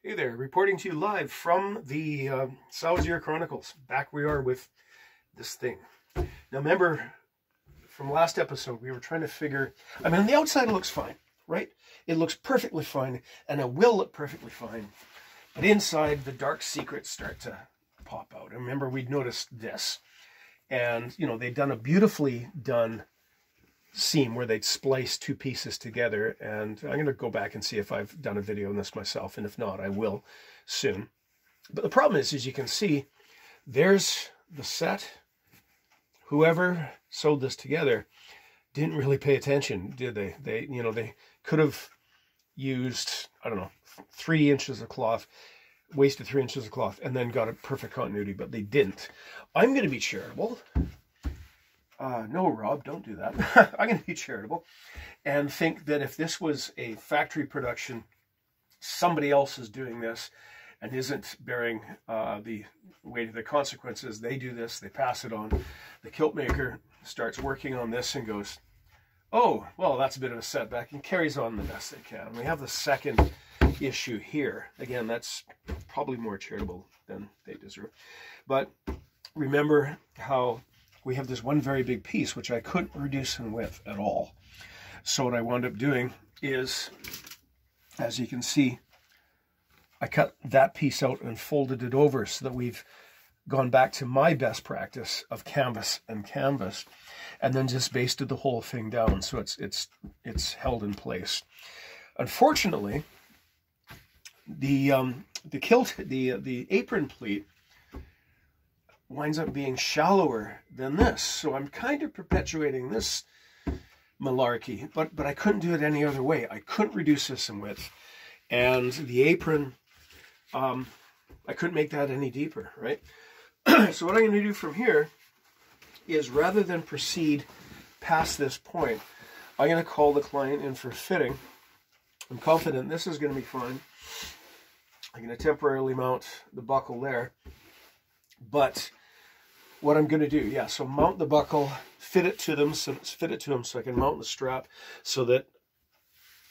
Hey there, reporting to you live from the Sow's Chronicles. Back we are with this thing. Now remember, from last episode, we were trying to figure, on the outside it looks fine, right? It looks perfectly fine, and it will look perfectly fine. But inside, the dark secrets start to pop out. And remember, we'd noticed this. And, you know, they'd done a beautifully done seam where they'd splice two pieces together, and I'm going to go back and see if I've done a video on this myself, and if not, I will soon. But the problem is, as you can see, there's the set. Whoever sewed this together didn't really pay attention, did they? They could have used, I don't know, 3 inches of cloth, wasted 3 inches of cloth, and then got a perfect continuity, but they didn't. I'm going to be charitable. No, Rob, don't do that. I'm going to be charitable and think that if this was a factory production, somebody else is doing this and isn't bearing the weight of the consequences. They do this, they pass it on. The kilt maker starts working on this and goes, oh, well, that's a bit of a setback, and carries on the best they can. We have the second issue here. Again, that's probably more charitable than they deserve. But remember how we have this one very big piece, which I couldn't reduce in width at all. So what I wound up doing is, as you can see, I cut that piece out and folded it over so that we've gone back to my best practice of canvas and canvas, and then just basted the whole thing down so it's held in place. Unfortunately, the kilt, the apron pleat, winds up being shallower than this. So I'm kind of perpetuating this malarkey, but I couldn't do it any other way. I couldn't reduce this in width. And the apron, I couldn't make that any deeper, right? So what I'm going to do from here is, rather than proceed past this point, I'm going to call the client in for fitting. I'm confident this is going to be fine. I'm going to temporarily mount the buckle there. But what I'm going to do, so mount the buckle, fit it to them so I can mount the strap so that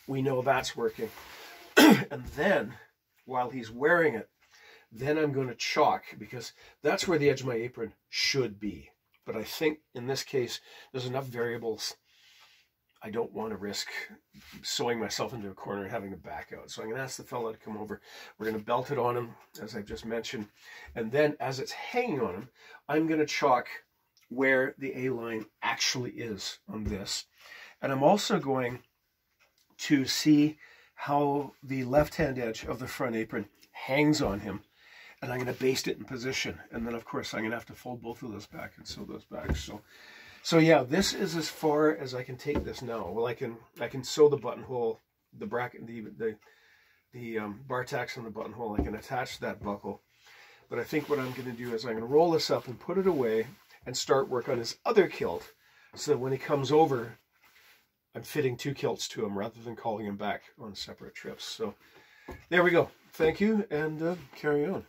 we know that's working. And then, while he's wearing it, then I'm going to chalk, because that's where the edge of my apron should be. But I think in this case, there's enough variables. I don't want to risk sewing myself into a corner and having to back out. So I'm going to ask the fella to come over. We're going to belt it on him, as I've just mentioned. And then as it's hanging on him, I'm going to chalk where the A-line actually is on this. And I'm also going to see how the left-hand edge of the front apron hangs on him. And I'm going to baste it in position. And then, of course, I'm going to have to fold both of those back and sew those back. So yeah, this is as far as I can take this now. Well, I can sew the buttonhole, the bracket, the bar tacks on the buttonhole. I can attach that buckle. But I think what I'm going to do is I'm going to roll this up and put it away and start work on his other kilt, so that when he comes over, I'm fitting 2 kilts to him rather than calling him back on separate trips. So there we go. Thank you, and carry on.